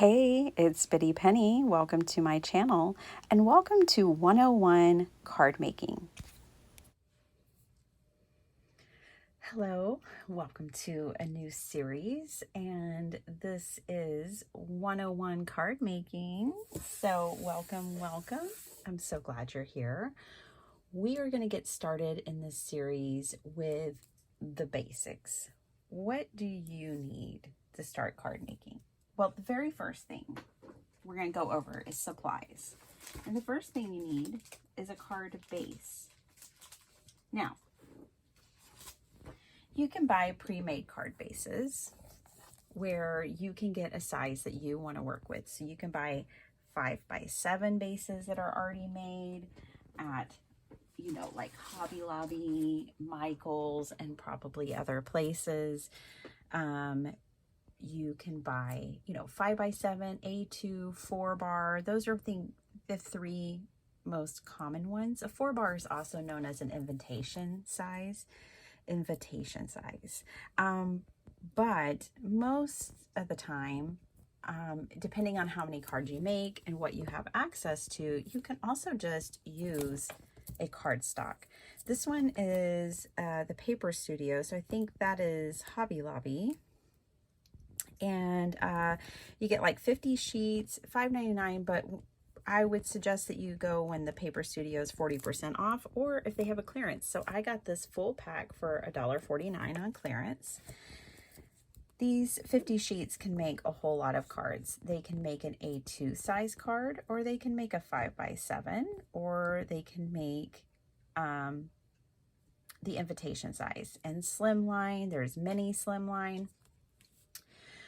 Hey, it's Biddy Penny. Welcome to my channel and welcome to 101 card making. Hello, welcome to a new series, and this is 101 card making. So welcome. I'm so glad you're here. We are going to get started in this series with the basics. What do you need to start card making? Well, the very first thing we're going to go over is supplies. And the first thing you need is a card base. Now, you can buy pre-made card bases where you can get a size that you want to work with. So you can buy 5x7 bases that are already made at, like Hobby Lobby, Michael's, and probably other places. You can buy, 5x7, A2, 4-bar. Those are the three most common ones. A 4-bar is also known as an invitation size. But most of the time, depending on how many cards you make and what you have access to, you can also just use a cardstock. This one is the Paper Studio, so I think that is Hobby Lobby. And you get like 50 sheets, $5.99, but I would suggest that you go when the Paper Studio is 40% off, or if they have a clearance. So I got this full pack for $1.49 on clearance. These 50 sheets can make a whole lot of cards. They can make an A2 size card, or they can make a 5x7, or they can make the invitation size. And slimline, there's mini slimline.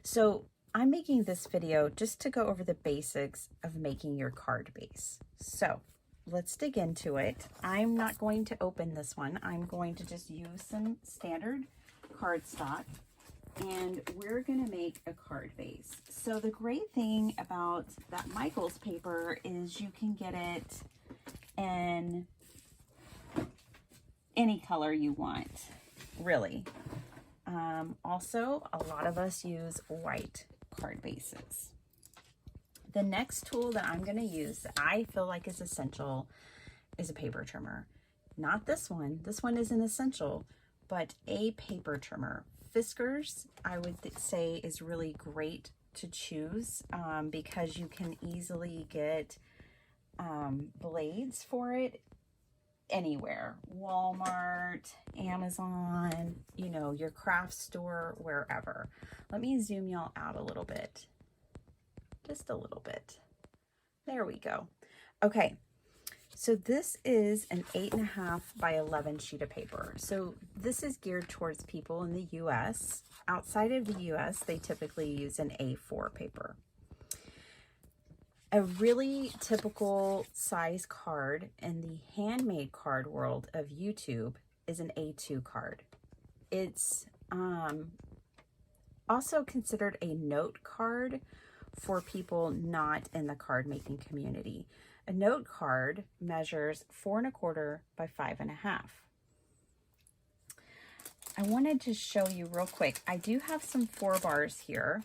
So I'm making this video just to go over the basics of making your card base. So let's dig into it. I'm not going to open this one. I'm going to just use some standard cardstock, and we're going to make a card base. So the great thing about that Michael's paper is you can get it in any color you want, really. Also, a lot of us use white card bases. The next tool that I'm going to use that I feel like is essential is a paper trimmer. Not this one. This one isn't essential, but a paper trimmer. Fiskars, I would say, is really great to choose because you can easily get blades for it anywhere. Walmart, Amazon, your craft store, wherever. Let me zoom y'all out a little bit. Just a little bit. There we go. Okay, so this is an 8.5 by 11 sheet of paper. So this is geared towards people in the US. Outside of the US, they typically use an A4 paper. A really typical size card in the handmade card world of YouTube is an A2 card. It's also considered a note card for people not in the card making community. A note card measures 4.25 by 5.5. I wanted to show you real quick. I do have some 4-bars here.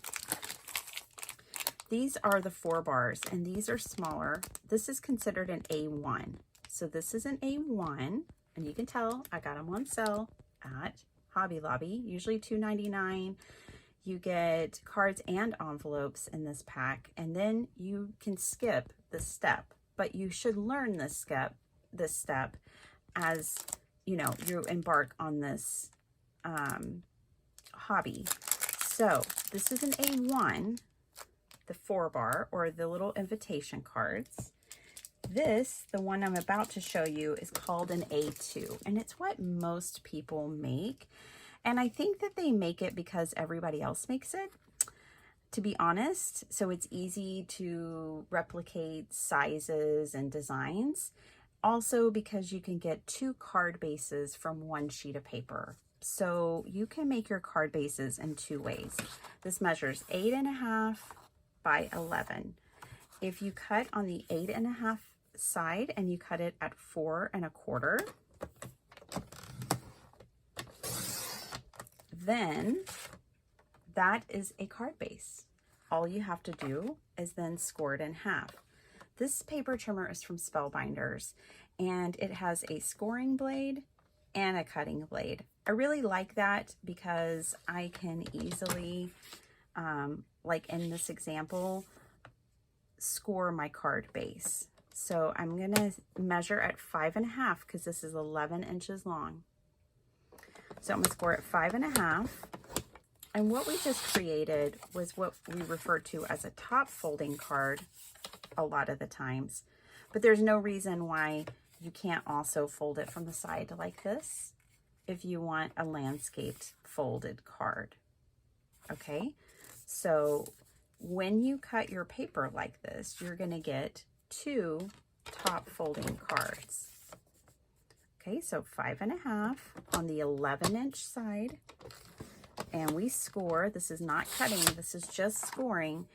These are the 4-bars, and these are smaller. This is considered an A1. So this is an A1, and you can tell I got them on sale at Hobby Lobby, usually $2.99. You get cards and envelopes in this pack, and then you can skip this step, but you should learn this step as you embark on this hobby. So this is an A1. The 4-bar, or the little invitation cards. This, the one I'm about to show you, is called an A2, and it's what most people make. And I think that they make it because everybody else makes it, to be honest. So it's easy to replicate sizes and designs. Also because you can get 2 card bases from 1 sheet of paper. So you can make your card bases in 2 ways. This measures 8.5 by 11. If you cut on the 8.5 side and you cut it at 4.25, then that is a card base. all you have to do is then score it in half. This paper trimmer is from Spellbinders, and it has a scoring blade and a cutting blade. I really like that because I can easily, like in this example, score my card base. So I'm gonna measure at 5.5 because this is 11 inches long. So I'm gonna score at 5.5. And what we just created was what we refer to as a top folding card a lot of the times, but there's no reason why you can't also fold it from the side like this if you want a landscaped folded card. Okay, so when you cut your paper like this, you're going to get 2 top folding cards. Okay, so 5.5 on the 11-inch side, and we score. This is not cutting, this is just scoring.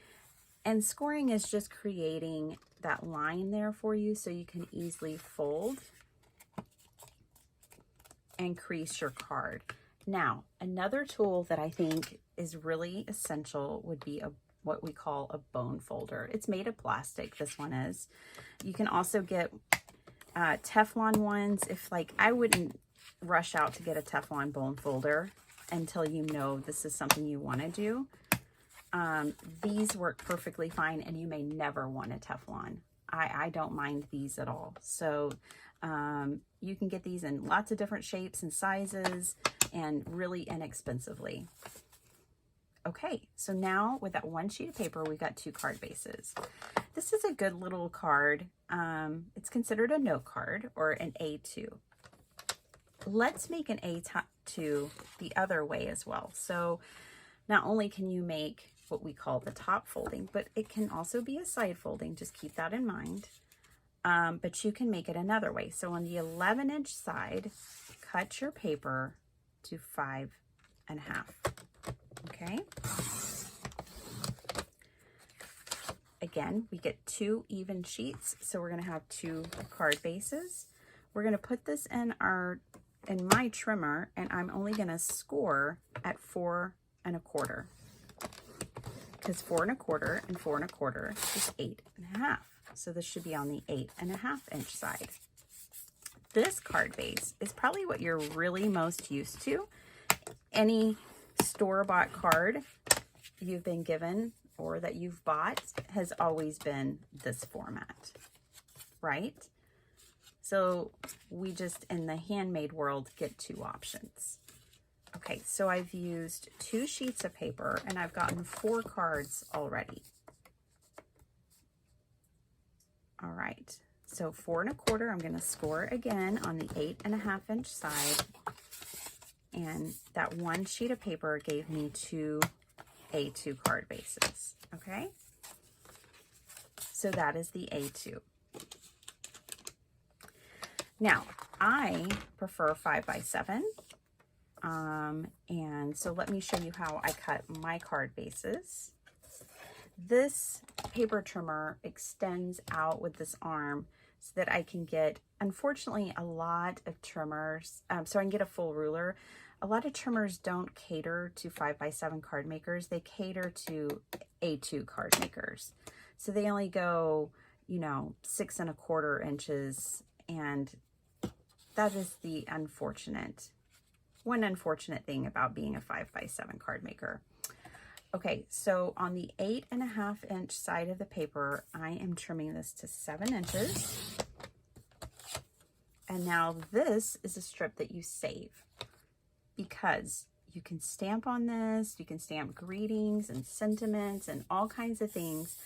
And scoring is just creating that line there for you so you can easily fold and crease your card. Now, another tool that I think is really essential would be what we call a bone folder. It's made of plastic, this one is. You can also get Teflon ones. If like, I wouldn't rush out to get a Teflon bone folder until you know this is something you want to do. These work perfectly fine, and you may never want a Teflon. I don't mind these at all. So you can get these in lots of different shapes and sizes and really inexpensively. Okay, so now with that one sheet of paper, we've got 2 card bases. This is a good little card. It's considered a note card or an A2. Let's make an A2 the other way as well. So not only can you make what we call the top folding, but it can also be a side folding. Just keep that in mind. But you can make it another way. So on the 11-inch side, cut your paper to 5.5. Okay. Again, we get 2 even sheets. So we're going to have 2 card bases. We're going to put this in my trimmer, and I'm only going to score at 4.25. Because 4.25 and 4.25 is 8.5. So this should be on the 8.5-inch side. This card base is probably what you're really most used to. Any store-bought card you've been given or that you've bought has always been this format, right? So we just, in the handmade world, get 2 options. Okay, so I've used 2 sheets of paper and I've gotten 4 cards already. All right, so 4.25, I'm gonna score again on the 8.5-inch side. And that one sheet of paper gave me 2 A2 card bases, okay? So that is the A2. Now, I prefer 5x7. And so let me show you how I cut my card bases. This paper trimmer extends out with this arm so that I can get, unfortunately, a lot of trimmers, so I can get a full ruler. A lot of trimmers don't cater to 5x7 card makers. They cater to A2 card makers. So they only go, 6.25 inches, and that is the one unfortunate thing about being a 5x7 card maker. Okay, so on the 8.5-inch side of the paper, I am trimming this to 7 inches. And now this is a strip that you save because you can stamp on this, you can stamp greetings and sentiments and all kinds of things.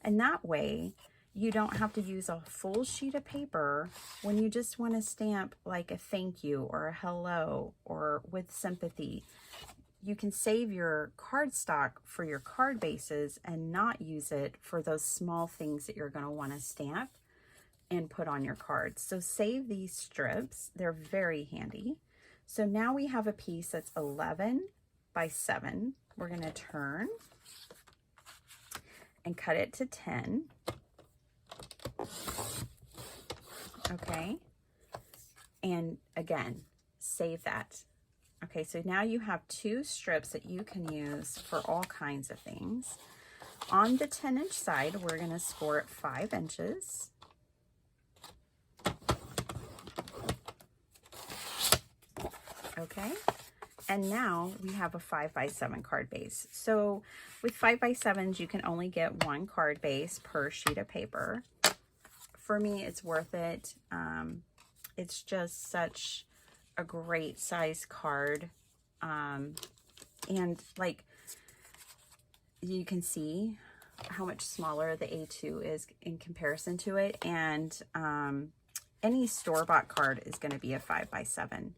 And that way you don't have to use a full sheet of paper when you just want to stamp like a thank you or a hello or with sympathy. You can save your cardstock for your card bases and not use it for those small things that you're going to want to stamp and put on your cards. So save these strips. They're very handy. So now we have a piece that's 11x7. We're going to turn and cut it to 10. Okay. And again, save that. Okay, so now you have 2 strips that you can use for all kinds of things. On the 10-inch side, we're going to score it 5 inches. Okay, and now we have a 5x7 card base. So with 5x7s, you can only get 1 card base per sheet of paper. For me, it's worth it. It's just such a great size card. And like, you can see how much smaller the A2 is in comparison to it. And any store-bought card is going to be a 5x7.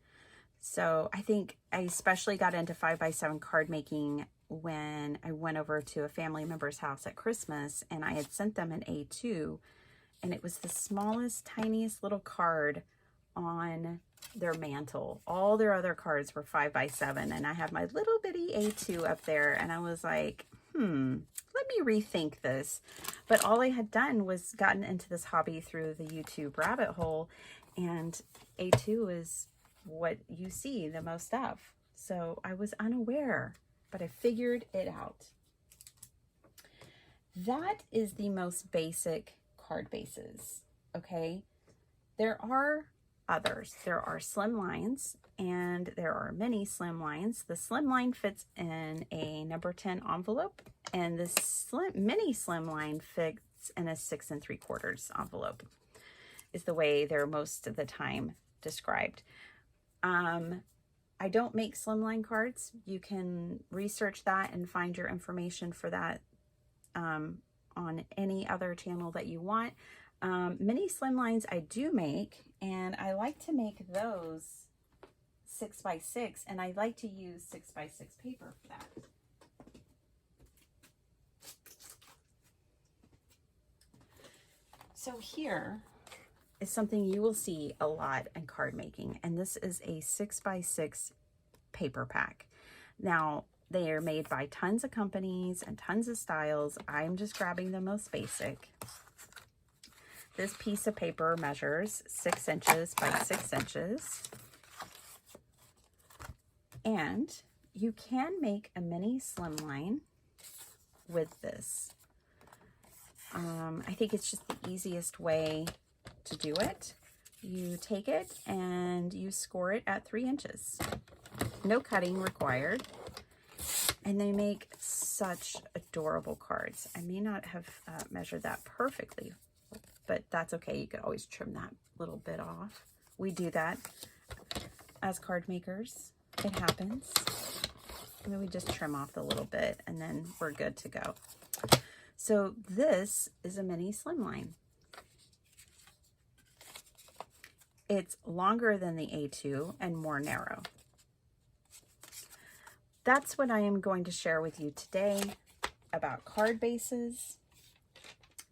So I think I especially got into 5x7 card making when I went over to a family member's house at Christmas, and I had sent them an A2, and it was the smallest, tiniest little card on their mantle. All their other cards were 5x7, and I had my little bitty A2 up there, and I was like, let me rethink this. But all I had done was gotten into this hobby through the YouTube rabbit hole, and A2 is what you see the most of. So I was unaware, but I figured it out. That is the most basic card bases, okay? There are others. There are slimlines and there are mini slimlines. The slimline fits in a number 10 envelope, and the mini slimline fits in a 6 3/4 envelope, is the way they're most of the time described. I don't make slimline cards. You can research that and find your information for that on any other channel that you want. Mini slimlines I do make, and I like to make those 6x6, and I like to use 6x6 paper for that. So here is something you will see a lot in card making, and this is a 6x6 paper pack. Now, they are made by tons of companies and tons of styles. I'm just grabbing the most basic. This piece of paper measures 6 inches by 6 inches. And you can make a mini slimline with this. I think it's just the easiest way to do it. You take it and you score it at 3 inches. No cutting required. And they make such adorable cards. I may not have measured that perfectly, but that's okay. You could always trim that little bit off. We do that as card makers. It happens. And then we just trim off the little bit, and then we're good to go. So this is a mini slimline. It's longer than the A2 and more narrow. That's what I am going to share with you today about card bases.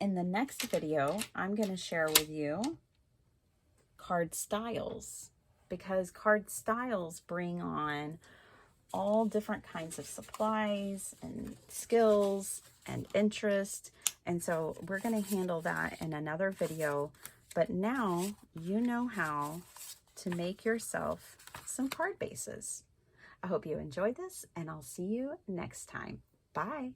In the next video, I'm going to share with you card styles, because card styles bring on all different kinds of supplies and skills and interest. And so we're going to handle that in another video. But now you know how to make yourself some card bases. I hope you enjoyed this, and I'll see you next time. Bye.